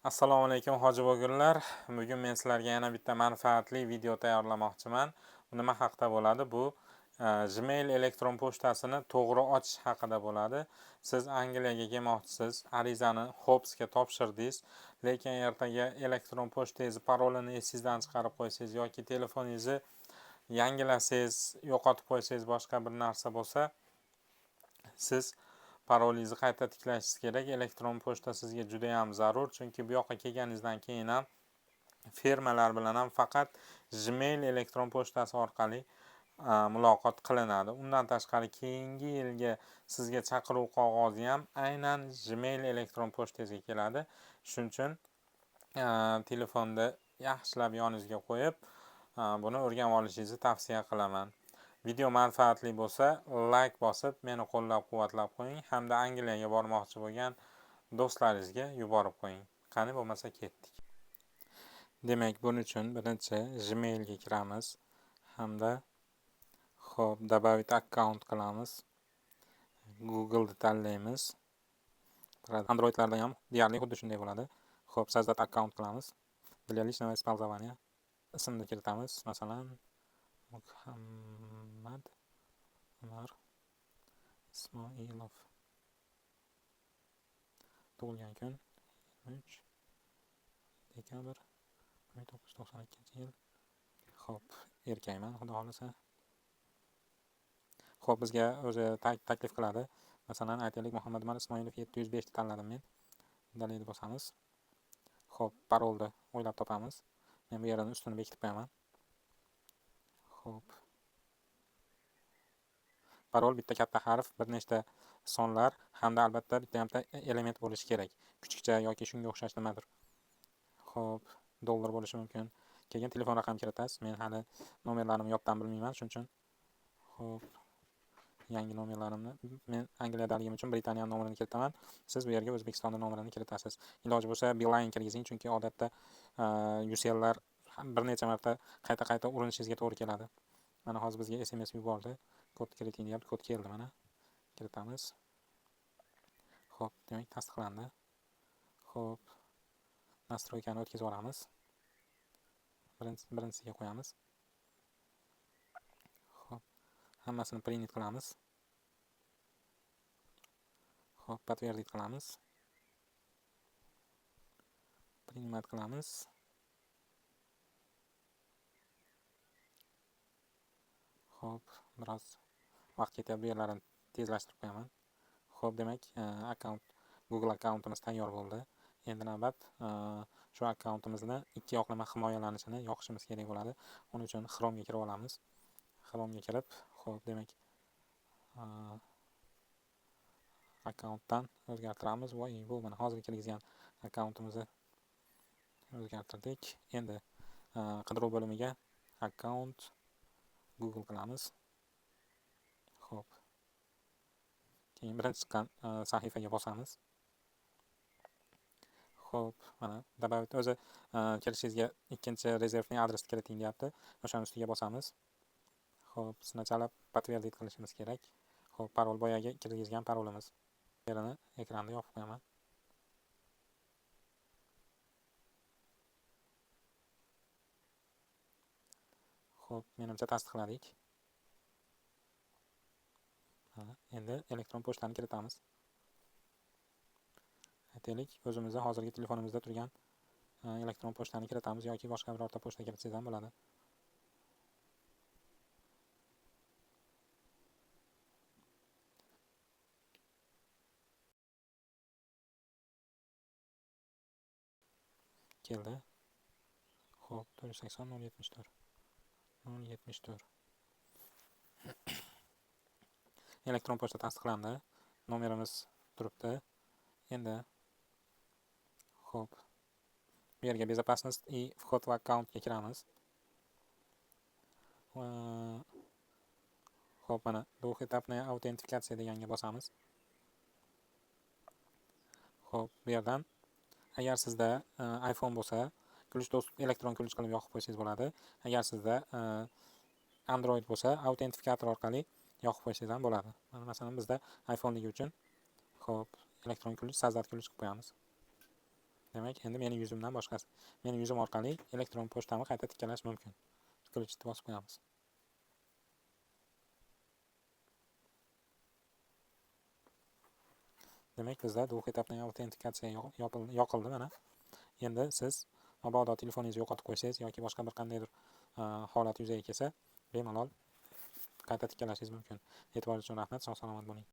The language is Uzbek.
Assalomu alaykum hoji bo'lgunlar. Bugun men sizlarga yana bitta manfaatli video tayyorlamoqchiman. Bu nima haqida bo'ladi? Bu Gmail elektron pochtasini to'g'ri ochish haqida bo'ladi. Siz Angliyaga kelmoqchisiz, arizani Hopsga topshirdingiz, lekin ertaga elektron pochtangizni parolini esingizdan chiqarib qo'ysangiz yoki telefoningizni yangilasangiz, yo'qotib qo'ysangiz, boshqa bir narsa bo'lsa, siz parolingizni qayta tiklashingiz kerak. Elektron pochta sizga juda ham zarur, chunki bu yoqqa kelganingizdan keyin ham firmalar bilan ham faqat Gmail elektron pochtasi orqali muloqot qilinadi. Undan tashqari keyingi yilga sizga chaqiruv qog'ozi ham aynan Gmail elektron pochtasiga keladi. Shuning uchun telefonda yaxshilab yoningizga qo'yib, buni o'rganib olishingizni tavsiya qilaman. Video manfaatli bo'lsa, like bosib, meni qo'llab-quvvatlab qo'ying hamda Angliyaga bormoqchi bo'lgan do'stlaringizga yuborib qo'ying. Qani bo'lmasa ketdik. Demak, buning uchun birinchi Gmailga kiramiz hamda добавить account qilamiz. Google ni tanlaymiz. Androidlarda ham deyarli xuddi shunday bo'ladi. So'zdat account qilamiz. Для личного использования ismni kiritamiz. Masalan, Muhammad Umar Ismoilov. Tug'ilgan kun 23 dekabr 1992-yil. Xo'p, erkakman, xudo xolisa. Xo'p, bizga o'zi taklif qiladi. Masalan, aytaylik, Muhammad Umar Ismoilov 705 ni tanladim men. Dalil bosamiz. Xo'p, parolni o'ylab topamiz. Men bu yerdan ustini bekitib qo'yaman. Xo'p. Parol bitta katta harf, bir nechta sonlar hamda albatta bitta ham element bo'lishi kerak. Kichikcha yoki shunga o'xshash nimadir. Xo'p, dollar bo'lishi mumkin. Keyin telefon raqam kiritasiz. Men hali nomerlarimni yoddan bilmayman, shuning uchun. Xo'p, yangi nomerlarimni men Angliyadaligim uchun Britaniya nomerini kiritaman. Siz bu yerga O'zbekiston nomerini kiritasiz. Iloji bo'lsa Beeline kirgizing, chunki odatda UCLlar bir necha marta qayta urinishingizga to'g'ri keladi. Mana hozir bizga SMS yubordi. Kod kiriting deyapti. Kod keldi mana. Kiritamiz. Xo'p, demak tasdiqlandi. Xo'p, nastroykani o'tkazib olamiz. Birinchisiga qo'yamiz. Xo'p, hammasini print qilamiz. Xo'p, подтвердить qilamiz. Принимать qilamiz. Xo'p, biroz vaqt ketyapti, bu yerlarini tezlashtirib qo'yaman. Xo'p, demak, Google akkauntimiz tayyor bo'ldi. Endi navbat shu akkauntimizni ikki yoqlama himoyalanishini yoqishimiz kerak bo'ladi. Uning uchun Chrome'ga kirib olamiz. Chrome'ga kirib, xo'p, demak, akkauntdan o'zgartiramiz. Voy, bu mana hozir kirgizgan akkauntimizni o'zgartirdik. Endi qidiruv bo'limiga akkaunt Google qilamiz. Xo'p. Keyin birinchi chiqqan sahifaga bosamiz. Xo'p, mana добавить o'zi kirishingizga ikkinchi rezervning adresini kiriting deyapti. O'shaning ustiga bosamiz. Xo'p, sначала подтвердить qilishimiz kerak. Xo'p, parol boyagi kirgizgan parolimiz. Yerini ekranda yopib qo'yaman. Xo'p, menimcha tasdiqladik. Endi elektron pochtani kiritamiz. Aytaylik, o'zimizda hozirgi telefonimizda turgan elektron pochtani kiritamiz yoki boshqa birorta pochta kiritsangiz ham bo'ladi. Keldi. Xo'p, 480 074. 074. Elektron pochta tasdiqlandi. Nomerimiz turibdi. Endi xo'p, bu yerga безопасность и вход в akkauntga kiramiz. Xo'p, mana двухэтапная autentifikatsiya deganga bosamiz. Xo'p, bu yerdan agar sizda iPhone bo'lsa, elektron ключ qilib yoqib qo'ysangiz bo'ladi. Agar sizda Android bo'lsa, autentifikator orqali yoqib qo'ysangiz ham bo'ladi. Mana masalan bizda iPhone ligi uchun xo'p, elektron ключ, so'zdat ключ qilib qo'yamiz. Demak, endi mening yuzimdan boshqasi. Mening yuzim orqali elektron pochtamni qayta tikkalash mumkin. Qilichinni bosib qo'yamiz. Demak, bizda dual etapdan autentikatsiya yoqildi mana. Endi siz mabodo telefoningizni yo'qotib qo'ysangiz yoki boshqa bir qandaydir holat yuzaga kelsa, bemalol qayta tikkalashingiz mumkin. E'tiboringiz uchun rahmat. Sog' salomat bo'ling.